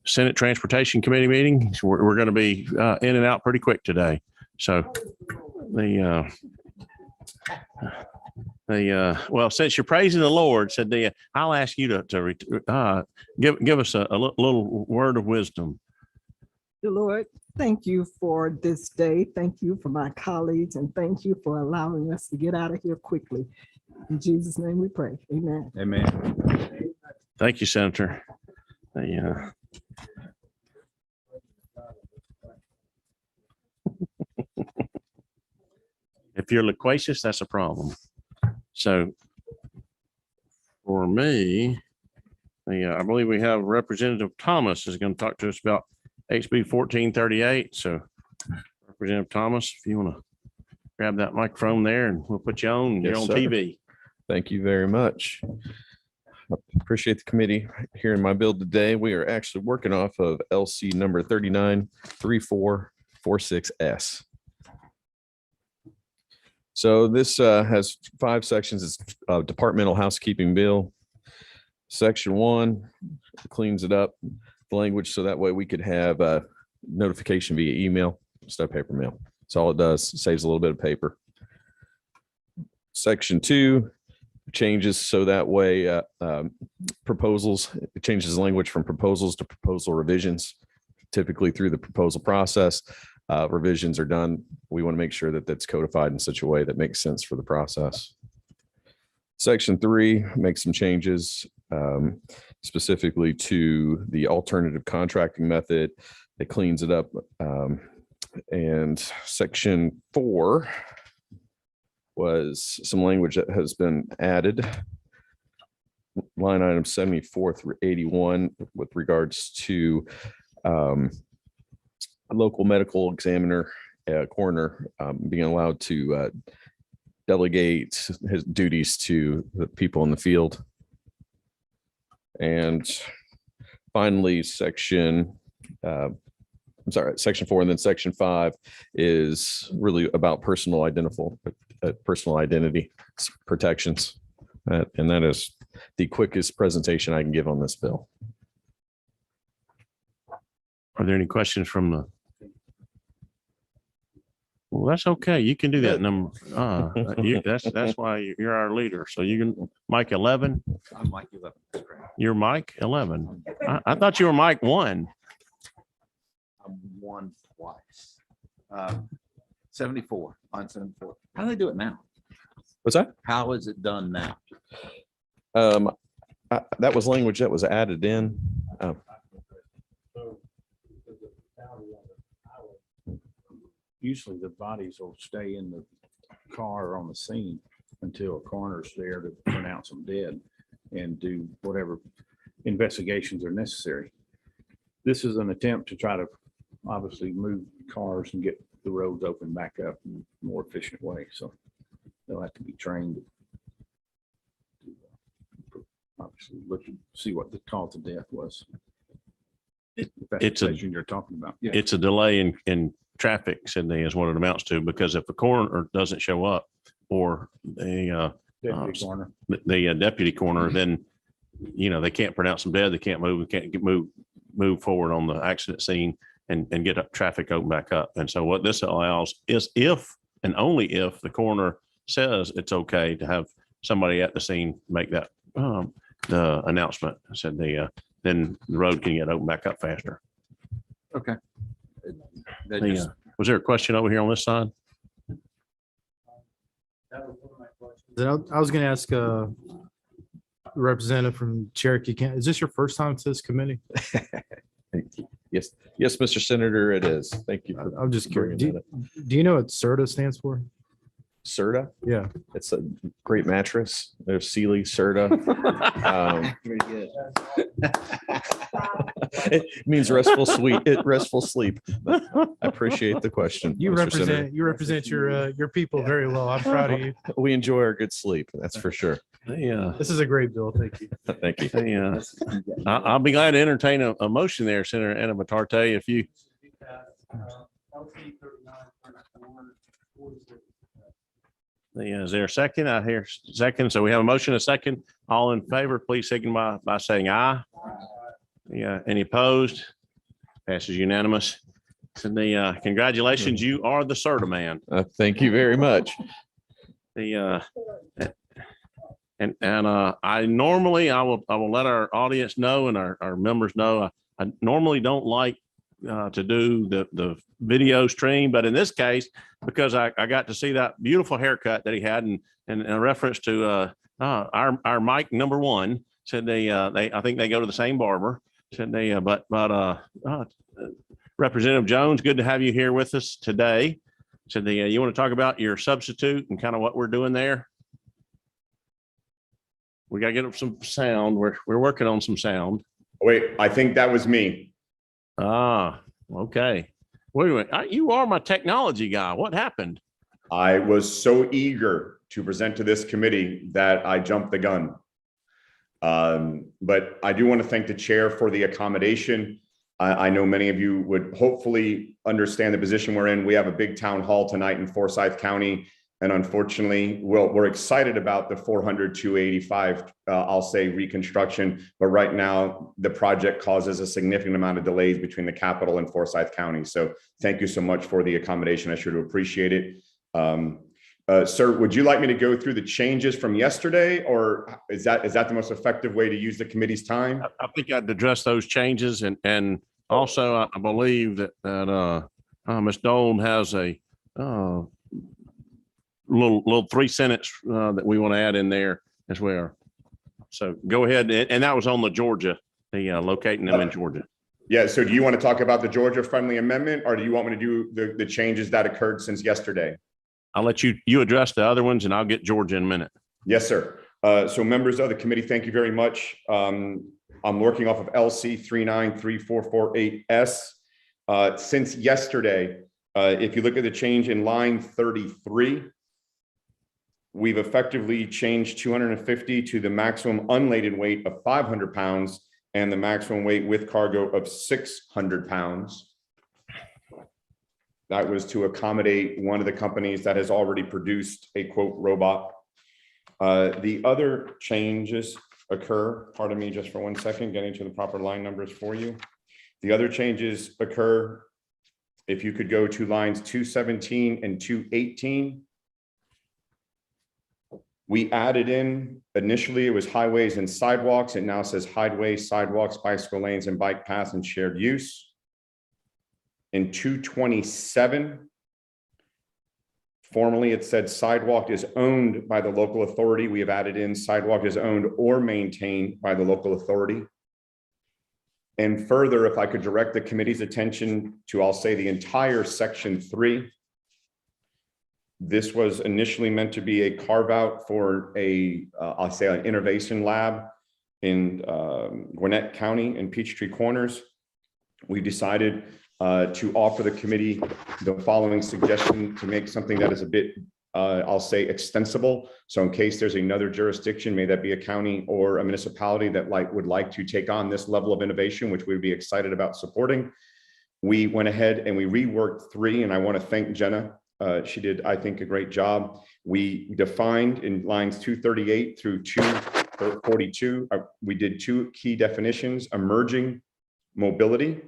Senate Transportation Committee meeting. We're going to be in and out pretty quick today. So well, since you're praising the Lord, said I'll ask you to give us a little word of wisdom. Dear Lord, thank you for this day. Thank you for my colleagues, and thank you for allowing us to get out of here quickly. In Jesus' name we pray. Amen. Amen. Thank you, Senator. If you're loquacious, that's a problem. So for me, I believe we have Representative Thomas is going to talk to us about HB 1438. So Representative Thomas, if you want to grab that microphone there and we'll put you on. You're Yes, on sir. TV. Thank you very much. I appreciate the committee hearing my bill today. We are actually working off of LC number 393446S. So this has 5 sections. It's a departmental housekeeping bill. Section 1 cleans it up, the language, so that way we could have a notification via email instead of paper mail. That's all it does. It saves a little bit of paper. Section 2 changes so that way proposals, it changes the language from proposals to proposal revisions. Typically through the proposal process, revisions are done. We want to make sure that that's codified in such a way that makes sense for the process. Section 3 makes some changes specifically to the alternative contracting method. It cleans it up. And section 4 was some language that has been added. Line item 74 through 81 with regards to a local medical examiner, coroner, being allowed to delegate his duties to the people in the field. And finally, section 4 and then section 5 is really about personal identity protections. And that is the quickest presentation I can give on this bill. Are there any questions from the? Well, that's okay. You can do that number. That's why you're our leader. So you can, Mike 11. I'm Mike 11. You're Mike 11. I thought you were Mike 1. I'm won twice. 74 on 74. How do they do it now? What's that? How is it done now? That was language that was added in. Usually the bodies will stay in the car or on the scene until a coroner's there to pronounce them dead and do whatever investigations are necessary. This is an attempt to try to obviously move cars and get the roads open back up in a more efficient way. So they'll have to be trained to obviously look and see what the cause of death was. If that's It's the a- section you're talking about. Yeah. It's a delay in traffic, Sydney, is what it amounts to, because if the coroner doesn't show up or the Deputy coroner. deputy coroner, then, they can't pronounce them dead. They can't move, move forward on the accident scene and get up traffic open back up. And so what this allows is if, and only if the coroner says it's okay to have somebody at the scene make that, the announcement, said then the road can get open back up faster. Okay. They just- Was there a question over here on this side? Then I was going to ask a representative from Cherokee County. Is this your first time to this committee? Yes, Mr. Senator, it is. Thank you. for I'm just curious. bringing that up. Do you know what CERTA stands for? Serta, Yeah. it's a great mattress. There's Sealy, Serta. Very good. It means restful sleep. I appreciate the question. You Mr. Senator. represent your people very well. I'm proud of you. We enjoy our good sleep, that's for sure. This is a great bill. Thank you. Thank you. I'll be glad to entertain a motion there, Senator Anna Matarte, if you. Is there a second? I hear second. So we have a motion, a second. All in favor, please signify by saying aye. Yeah, any opposed? Passes unanimous. So congratulations, you are the CERTA man. Thank you very much. I normally, I will let our audience know and our members know, I normally don't like to do the video stream, but in this case, because I got to see that beautiful haircut that he had and in reference to our Mike number one, said I think they go to the same barber, said Representative Jones, good to have you here with us today. Said you want to talk about your substitute and kind of what we're doing there? We got to get up some sound. We're working on some sound. Wait, I think that was me. Ah, okay. Wait a minute. You are my technology guy. What happened? I was so eager to present to this committee that I jumped the gun. But I do want to thank the chair for the accommodation. I know many of you would hopefully understand the position we're in. We have a big town hall tonight in Forsyth County. And unfortunately, we're excited about the 400-285, I'll say reconstruction. But right now, the project causes a significant amount of delays between the capital and Forsyth County. So thank you so much for the accommodation. I sure do appreciate it. Sir, would you like me to go through the changes from yesterday, or is that the most effective way to use the committee's time? I think I'd address those changes and also I believe that Ms. Dolan has a little 3-sentence that we want to add in there as well. So go ahead. And that was on the Georgia, locating them in Georgia. Yeah. So do you want to talk about the Georgia friendly amendment, or do you want me to do the changes that occurred since yesterday? I'll let you address the other ones and I'll get Georgia in a minute. Yes, sir. So members of the committee, thank you very much. I'm working off of LC 393448S. Since yesterday, if you look at the change in line 33, we've effectively changed 250 to the maximum unladen weight of 500 pounds and the maximum weight with cargo of 600 pounds. That was to accommodate one of the companies that has already produced a quote robot. The other changes occur, pardon me just for 1 second, getting to the proper line numbers for you. The other changes occur, if you could go to lines 217 and 218. We added in, initially it was highways and sidewalks. It now says highways, sidewalks, bicycle lanes, and bike paths and shared use. In 227, formerly it said sidewalk is owned by the local authority. We have added in sidewalk is owned or maintained by the local authority. And further, if I could direct the committee's attention to, I'll say, the entire section 3. This was initially meant to be a carve out for I'll say an innovation lab in Gwinnett County in Peachtree Corners. We decided to offer the committee the following suggestion to make something that is a bit, I'll say, extensible. So in case there's another jurisdiction, may that be a county or a municipality that would like to take on this level of innovation, which we'd be excited about supporting. We went ahead and we reworked 3, and I want to thank Jenna. She did, I think, a great job. We defined in lines 238 through 242, we did 2 key definitions: emerging mobility.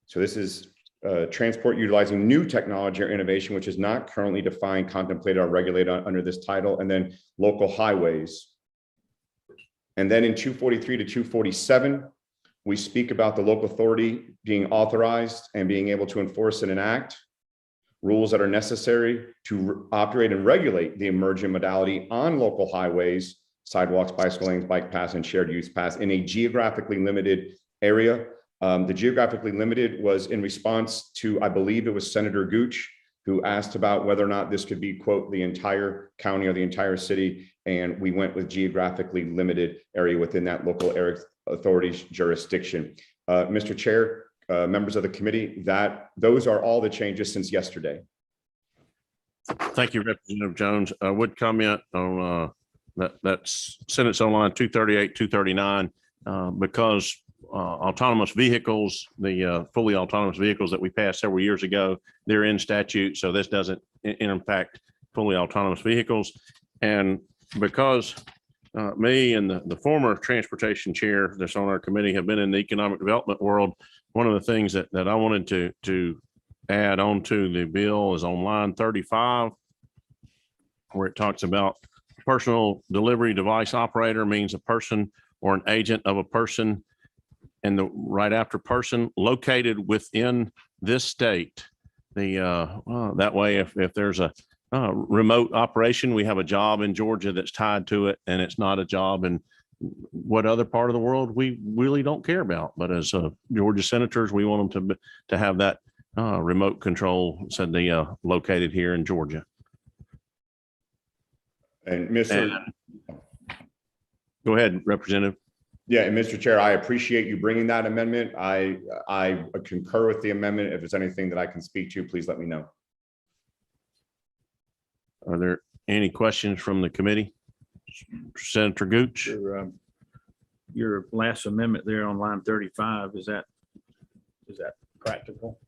So this is transport utilizing new technology or innovation, which is not currently defined, contemplated, or regulated under this title, and then local highways. And then in 243 to 247, we speak about the local authority being authorized and being able to enforce and enact rules that are necessary to operate and regulate the emerging modality on local highways, sidewalks, bicycle lanes, bike paths, and shared use paths in a geographically limited area. The geographically limited was in response to, I believe it was Senator Gooch, who asked about whether or not this could be, quote, the entire county or the entire city. And we went with geographically limited area within that local area authority's jurisdiction. Mr. Chair, members of the committee, those are all the changes since yesterday. Thank you, Representative Jones. I would comment on that's Senate on line 238, 239, because autonomous vehicles, the fully autonomous vehicles that we passed several years ago, they're in statute. So this doesn't impact fully autonomous vehicles. And because me and the former transportation chair that's on our committee have been in the economic development world. One of the things that I wanted to add on to the bill is on line 35, where it talks about personal delivery device operator means a person or an agent of a person, and the right after person located within this state. That way, if there's a remote operation, we have a job in Georgia that's tied to it, and it's not a job in what other part of the world we really don't care about. But as Georgia senators, we want them to have that remote control, said they located here in Georgia. And Mr. Go ahead, Representative. Yeah, and Mr. Chair, I appreciate you bringing that amendment. I concur with the amendment. If there's anything that I can speak to, please let me know. Are there any questions from the committee? Senator Gooch? Your last amendment there on line 35, is that practical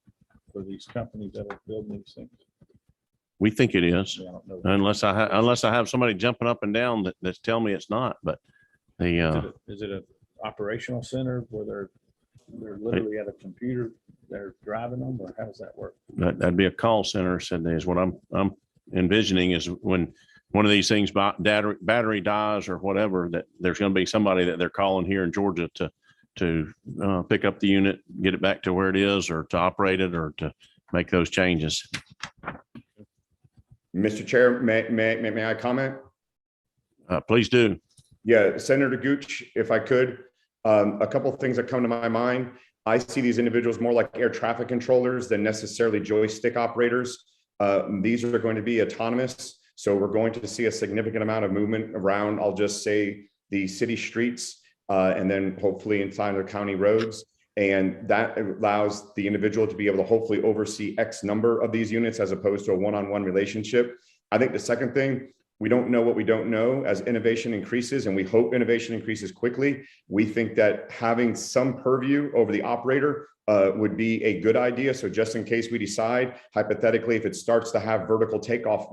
for these companies that are building these things? We think it is, I don't know. unless I have somebody jumping up and down that's telling me it's not, but Is it an operational center where they're literally at a computer, they're driving them, or how does that work? that'd be a call center, said they, is what I'm envisioning, is when one of these things battery dies or whatever, that there's going to be somebody that they're calling here in Georgia to pick up the unit, get it back to where it is, or to operate it, or to make those changes. Mr. Chair, may I comment? Please do. Yeah, Senator Gooch, if I could, a couple of things that come to my mind. I see these individuals more like air traffic controllers than necessarily joystick operators. These are going to be autonomous. So we're going to see a significant amount of movement around, I'll just say, the city streets, and then hopefully inside the county roads. And that allows the individual to be able to hopefully oversee X number of these units as opposed to a one-on-one relationship. I think the second thing, we don't know what we don't know. As innovation increases, and we hope innovation increases quickly, we think that having some purview over the operator would be a good idea. So just in case we decide, hypothetically, if it starts to have vertical takeoff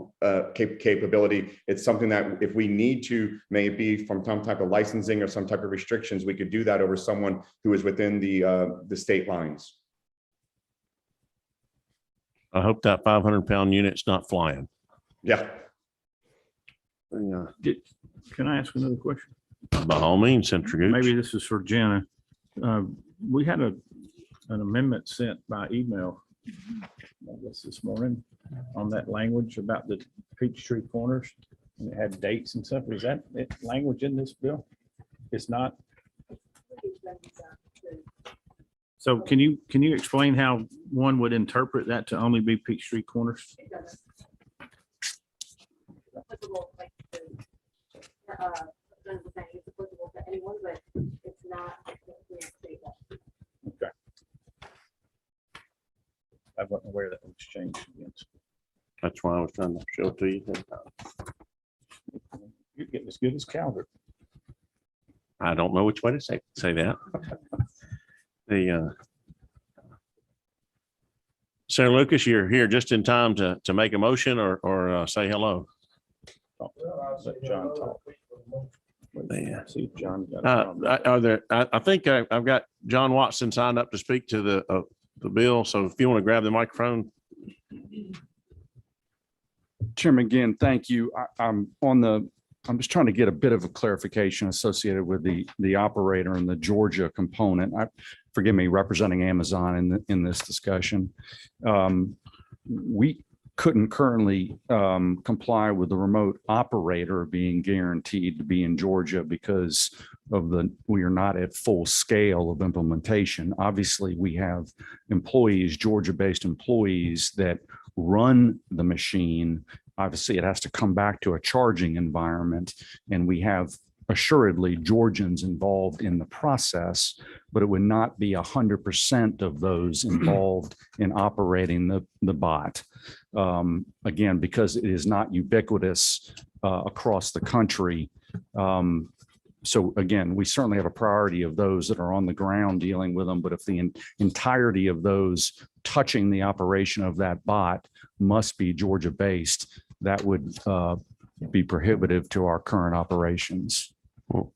capability, it's something that if we need to, maybe from some type of licensing or some type of restrictions, we could do that over someone who is within the state lines. I hope that 500-pound unit's not flying. Yeah. Can I ask another question? By all means, Senator Gooch. Maybe this is for Jenna. We had an amendment sent by email, I guess this morning, on that language about the Peachtree Corners. And it had dates and stuff. Is that language in this bill? It's not. So can you explain how one would interpret that to only be Peachtree Corners? Applicable, like, it's applicable to anyone, but it's not. Okay. I wasn't aware that was changed against. That's why I was trying to show it to you. You're getting as good as Calvert. I don't know which way to say that. Senator Lucas, you're here just in time to make a motion or say hello. Let John talk. Yeah. See if John got it. I think I've got John Watson signed up to speak to the bill. So if you want to grab the microphone. Chairman, again, thank you. I'm just trying to get a bit of a clarification associated with the operator and the Georgia component. Forgive me, representing Amazon in this discussion. We couldn't currently comply with the remote operator being guaranteed to be in Georgia because we are not at full scale of implementation. Obviously, we have employees, Georgia-based employees that run the machine. Obviously, it has to come back to a charging environment, and we have assuredly Georgians involved in the process, but it would not be 100% of those involved in operating the bot. Again, because it is not ubiquitous across the country. So again, we certainly have a priority of those that are on the ground dealing with them, but if the entirety of those touching the operation of that bot must be Georgia-based, that would be prohibitive to our current operations. And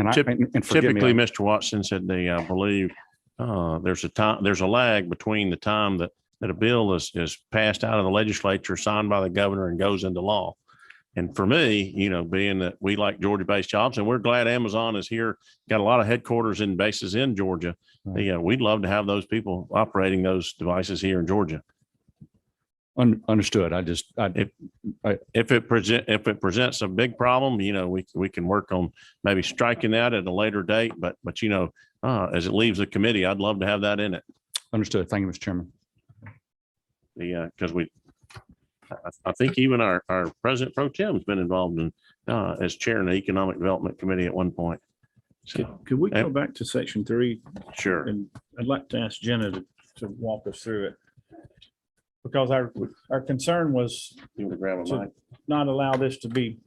I, Typ- and forgive Typically, me, Mr. Watson said I believe, there's a lag between the time that a bill is passed out of the legislature, signed by the governor and goes into law. And for me, being that we like Georgia-based jobs and we're glad Amazon is here, got a lot of headquarters and bases in Georgia. We'd love to have those people operating those devices here in Georgia. understood. If it presents a big problem, we can work on maybe striking that at a later date. But as it leaves the committee, I'd love to have that in it. Understood. Thank you, Mr. Chairman. Because I think even our President Pro Tem's been involved in as chair in the Economic Development Committee at one point. So, Could we go Yep. back to section 3? sure. And I'd like to ask Jenna to walk us through it. Because our concern was You want to grab a So- mic? not allow this to be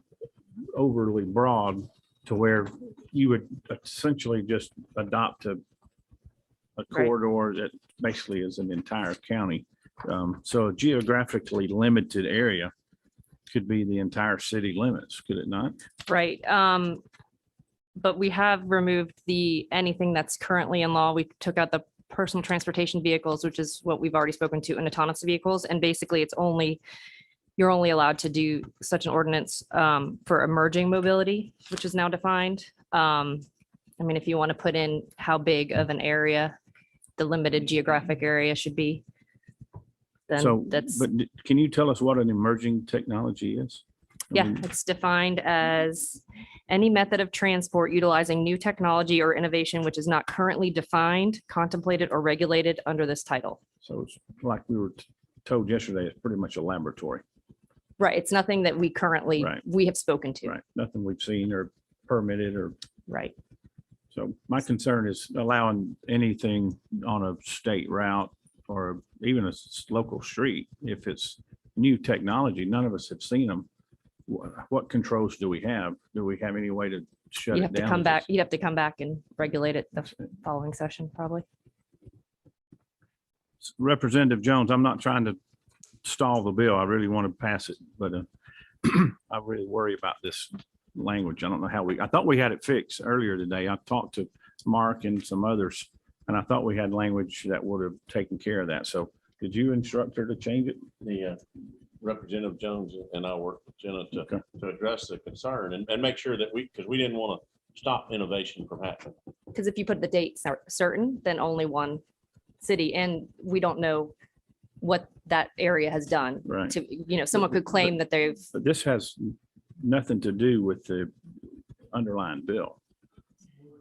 overly broad to where you would essentially just adopt a corridor that basically is an entire county. So a geographically limited area could be the entire city limits, could it not? Right. But we have removed anything that's currently in law. We took out the personal transportation vehicles, which is what we've already spoken to, and autonomous vehicles. And basically you're only allowed to do such an ordinance for emerging mobility, which is now defined. If you want to put in how big of an area the limited geographic area should be, So, then that's, but can you tell us what an emerging technology is? I yeah, mean, it's defined as any method of transport utilizing new technology or innovation which is not currently defined, contemplated, or regulated under this title. So it's like we were told yesterday, it's pretty much a laboratory, Right. It's nothing that Right. we have spoken to. right? Nothing we've seen or permitted or, Right. so my concern is allowing anything on a state route or even a local street. If it's new technology, none of us have seen them. What controls do we have? Do we have any way to shut You it have to down? come Is back, this- you'd have to come back and regulate it the following session, probably. Representative Jones, I'm not trying to stall the bill. I really want to pass it, but I really worry about this language. I don't know how I thought we had it fixed earlier today. I talked to Mark and some others, and I thought we had language that would have taken care of that. So did you instruct her to change it? The Representative Jones and I worked with Jenna Okay. to address the concern and make sure that because we didn't want to stop innovation from happening. Because if you put the date certain, then only one city, and we don't know what that area has done. Right. Someone could claim that they've, But this has nothing to do with the underlying bill,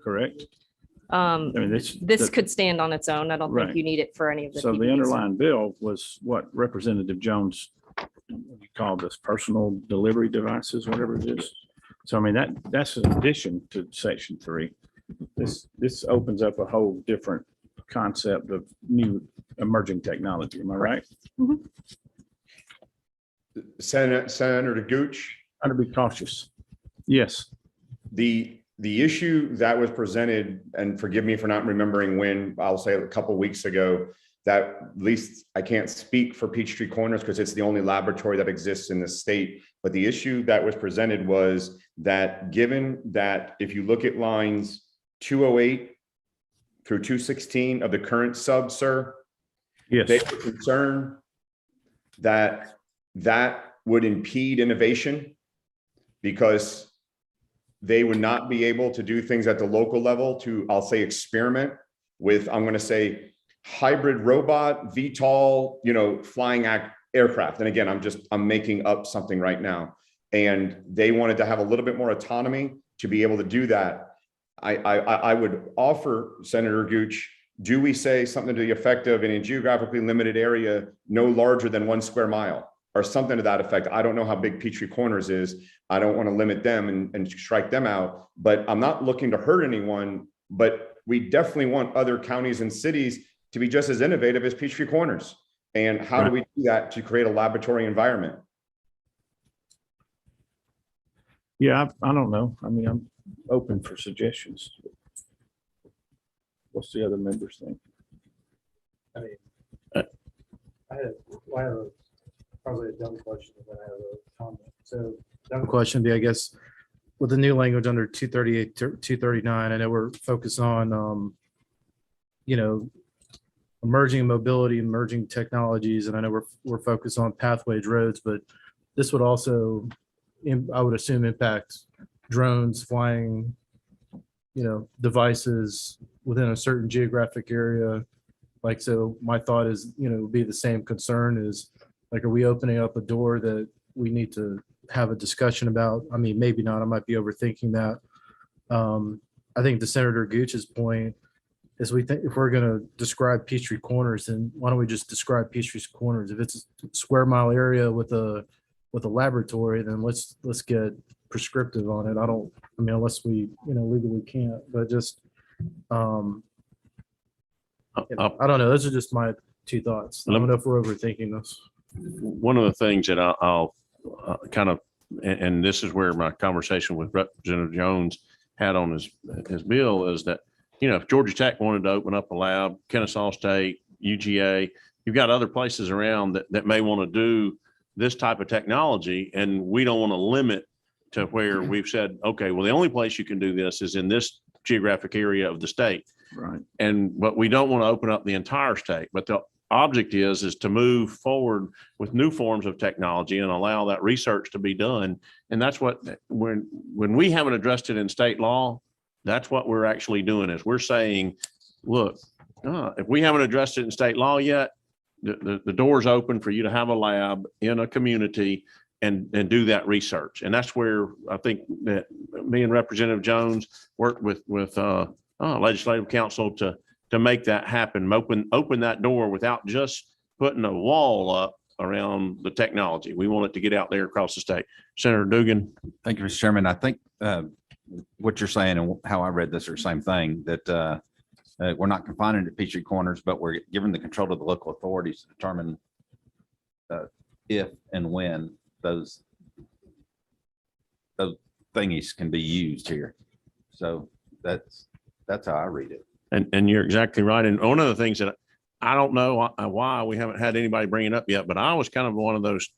correct? I mean, this could stand on its own. I don't think Right. you need it for any of the. So the PPDs. underlying bill was what Representative Jones, you call this personal delivery devices, whatever it is. So I mean, that's an addition to section 3. This opens up a whole different concept of new emerging technology. Am I right? Senator Gooch, I'd be cautious. Yes. the issue that was presented, and forgive me for not remembering when, I'll say a couple weeks ago, that at least I can't speak for Peachtree Corners because it's the only laboratory that exists in the state. But the issue that was presented was that given that if you look at lines 208 through 216 of the current sub, sir, Yes. they were concerned that that would impede innovation because they would not be able to do things at the local level to, I'll say, experiment with, I'm going to say, hybrid robot, VTOL, flying aircraft. And again, I'm making up something right now. And they wanted to have a little bit more autonomy to be able to do that. I would offer Senator Gooch, do we say something to the effect of in a geographically limited area, no larger than 1 square mile or something to that effect? I don't know how big Peachtree Corners is. I don't want to limit them and strike them out, but I'm not looking to hurt anyone, but we definitely want other counties and cities to be just as innovative as Peachtree Corners. And how do we do that to create a laboratory environment? Yeah, I don't know. I mean, I'm open for suggestions. What's the other members think? I have probably a dumb question, and then I have a comment. So dumb question would be, I guess, with the new language under 238, 239, I know we're focused on, you know, emerging mobility, emerging technologies, and I know we're focused on pathways, roads, but this would also, I would assume, impact drones flying, you know, devices within a certain geographic area. Like, so my thought is, you know, be the same concern is, like, are we opening up a door that we need to have a discussion about? I mean, maybe not, I might be overthinking that. I think to Senator Gooch's point is, we think if we're gonna describe Peachtree Corners, then why don't we just describe Peachtree Corners? If it's a square mile area with a laboratory, then let's get prescriptive on it. I mean, unless we, you know, legally can't, but just, you know, I don't know. Those are just my two thoughts. I don't know if we're overthinking this. One of the things that I'll kind of, and this is where my conversation with Representative Jones had on his bill is that, you know, if Georgia Tech wanted to open up a lab, Kennesaw State, UGA, you've got other places around that may want to do this type of technology, and we don't want to limit to where we've said, okay, well, the only place you can do this is in this geographic area of the state. Right. But we don't want to open up the entire state. But the object is to move forward with new forms of technology and allow that research to be done. And that's what, when we haven't addressed it in state law, that's what we're actually doing, is we're saying, look, if we haven't addressed it in state law yet, the door's open for you to have a lab in a community and do that research. And that's where I think that me and Representative Jones worked with Legislative Council to make that happen, open that door without just putting a wall up around the technology. We want it to get out there across the state. Senator Dugan. Thank you, Mr. Chairman. I think what you're saying and how I read this are the same thing, that we're not confining it to Peachtree Corners, but we're giving the control to the local authorities to determine if and when those thingies can be used here. So that's how I read it. And you're exactly right. And one of the things that I don't know why we haven't had anybody bring it up yet, but I was kind of one of those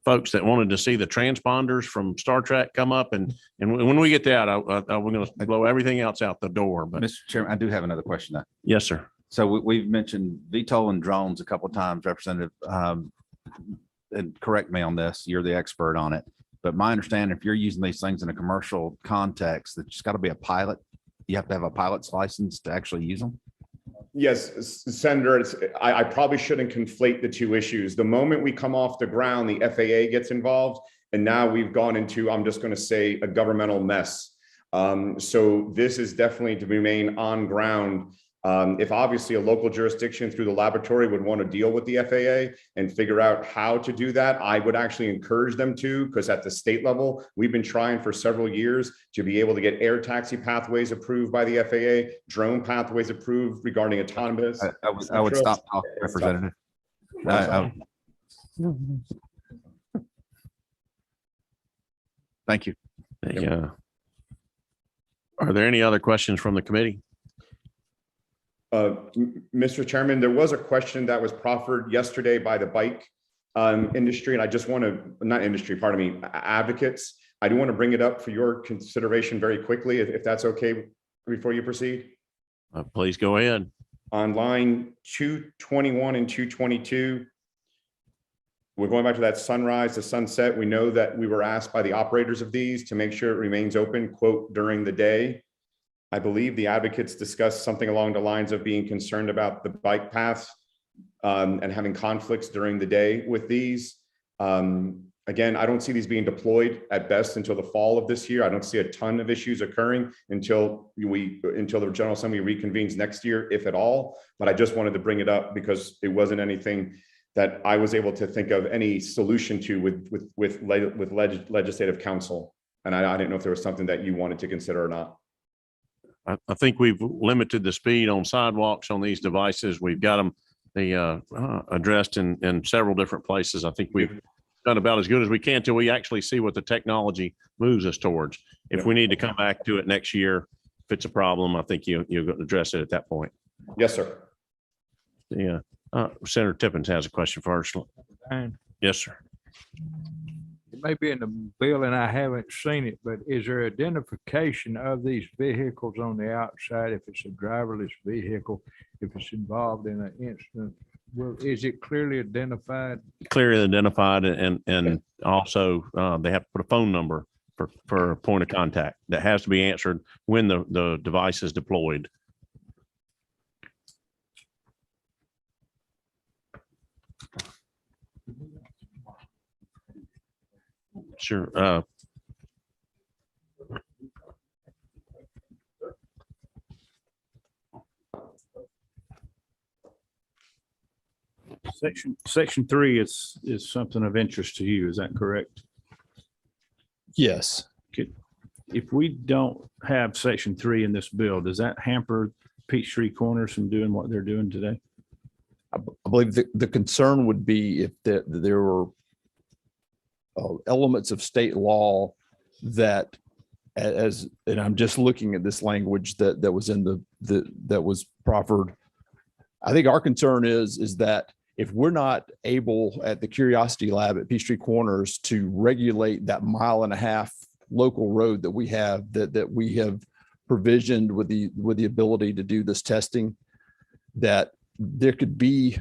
folks that wanted to see the transponders from Star Trek come up. And when we get that, we're going to blow everything else out the door. But Mr. Chairman, I do have another question. yes, sir. So we've mentioned VTOL and drones a couple of times, Representative, and correct me on this, you're the expert on it. But my understanding, if you're using these things in a commercial context, that just got to be a pilot. You have to have a pilot's license to actually use them. Yes, Senator, I probably shouldn't conflate the two issues. The moment we come off the ground, the FAA gets involved, and now we've gone into, I'm just going to say, a governmental mess. So this is definitely to remain on ground. If obviously a local jurisdiction through the laboratory would want to deal with the FAA and figure out how to do that, I would actually encourage them to, because at the state level, we've been trying for several years to be able to get air taxi pathways approved by the FAA, drone pathways approved regarding autonomous. I would stop talking, Representative. Thank you. Yeah. Are there any other questions from the committee? Mr. Chairman, there was a question that was proffered yesterday by the bike industry, and I just want to, not industry, pardon me, advocates. I do want to bring it up for your consideration very quickly, if that's okay, before you proceed. Please go ahead. On line 221 and 222, we're going back to that sunrise to sunset. We know that we were asked by the operators of these to make sure it remains open, quote, during the day. I believe the advocates discussed something along the lines of being concerned about the bike paths and having conflicts during the day with these. Again, I don't see these being deployed at best until the fall of this year. I don't see a ton of issues occurring until the General Assembly reconvenes next year, if at all. But I just wanted to bring it up because it wasn't anything that I was able to think of any solution to with legislative council. And I didn't know if there was something that you wanted to consider or not. I think we've limited the speed on sidewalks on these devices. We've got them addressed in several different places. I think we've done about as good as we can till we actually see what the technology moves us towards. If we need to come back to it next year, if it's a problem, I think you'll address it at that point. Yes, sir. Yeah. Senator Tippins has a question first. Yes, sir. may be in the bill and I haven't seen it, but is there identification of these vehicles on the outside? If it's a driverless vehicle, if it's involved in an incident, well, is it clearly identified? Clearly identified and also they have to put a phone number for a point of contact that has to be answered when the device is deployed. Sure. Section 3 is something of interest to you. Is that correct? Yes. If we don't have section 3 in this bill, does that hamper Peachtree Corners from doing what they're doing today? I believe the concern would be if there were elements of state law that and I'm just looking at this language that was in that was proffered. I think our concern is that if we're not able at the Curiosity Lab at Peachtree Corners to regulate that 1.5 mile local road that we have, that we have provisioned with the ability to do this testing, that there could be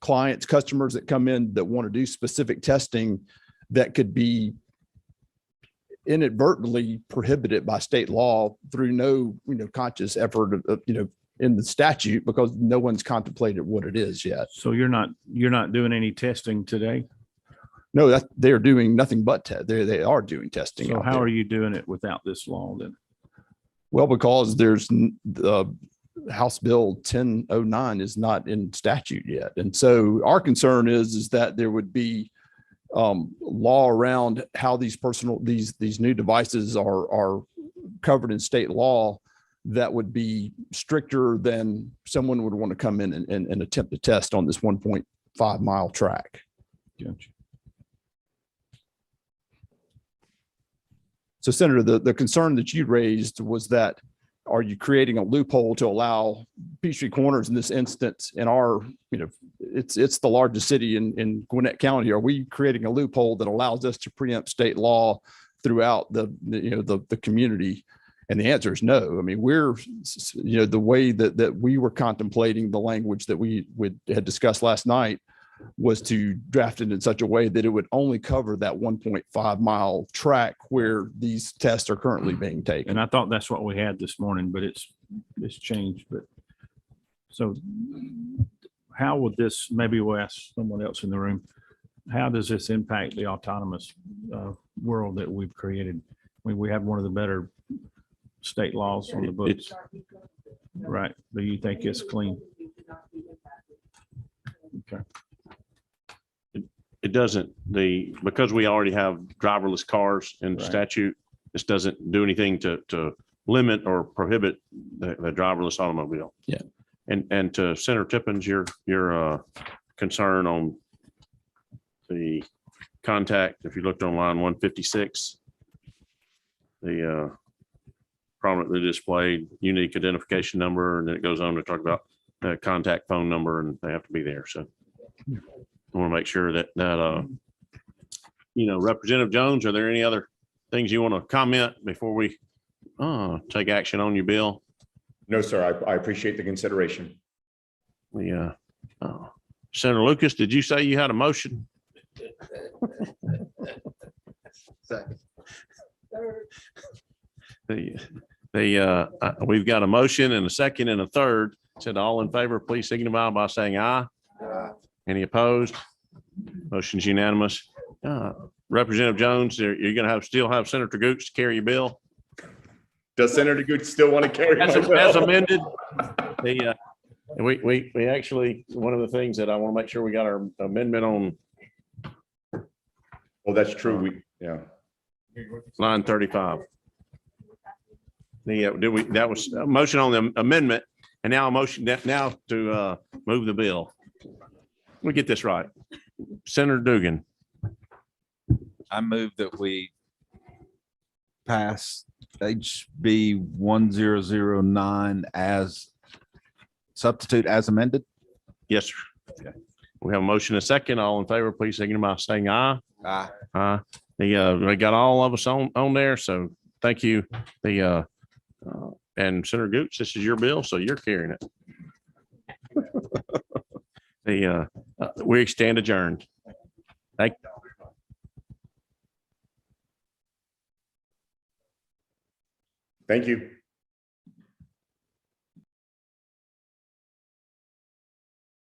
clients, customers that come in that want to do specific testing that could be inadvertently prohibited by state law through no, conscious effort, in the statute, because no one's contemplated what it is yet. So you're not doing any testing today? No, that they're doing nothing but they are doing testing. So out how there. are you doing it without this law then? Well, because there's House Bill 1009 is not in statute yet. And so our concern is that there would be law around how these new devices are covered in state law that would be stricter than someone would want to come in and attempt to test on this 1.5 mile track. Gotcha. So Senator, the concern that you raised was that, are you creating a loophole to allow Peachtree Corners in this instance in our, it's the largest city in Gwinnett County. Are we creating a loophole that allows us to preempt state law throughout the community? And the answer is no. I mean, we're, the way that we were contemplating the language that we had discussed last night was to draft it in such a way that it would only cover that 1.5 mile track where these tests are currently being taken. And I thought that's what we had this morning, but it's changed. But so how would this, maybe we'll ask someone else in the room, how does this impact the autonomous world that we've created? I mean, we have one of the better state laws on the books. Right. Do you think it's clean? Okay. It doesn't, because we already have driverless cars in Right. statute, this doesn't do anything to limit or prohibit the driverless automobile. Yeah. And to Senator Tippins, your concern on the contact, if you looked on line 156, the prominently displayed unique identification number, and then it goes on to talk about the contact phone number, and they have to be there. So I want to make sure that Representative Jones, are there any other things you want to comment before we take action on your bill? No, sir. I appreciate the consideration. Senator Lucas, did you say you had a motion? We've got a motion and a second and a third. Said all in favor, please signify by saying aye. Any opposed? Motion's unanimous. Representative Jones, you're going to still have Senator Gooch to carry your bill Does Senator Gooch still want to carry my as bill? amended. We actually, one of the things that I want to make sure we got our amendment on Well, that's true. line 35. That was a motion on the amendment, and now a motion now to move the bill. We get this right. Senator Dugan, I move that we pass HB 1009 as substitute as amended. yes, sir. We have a motion and a second. All in favor, please signify by saying aye. We got all of us on there, so thank you. And Senator Gooch, this is your bill, so you're carrying it. We stand adjourned. Thank. Thank you.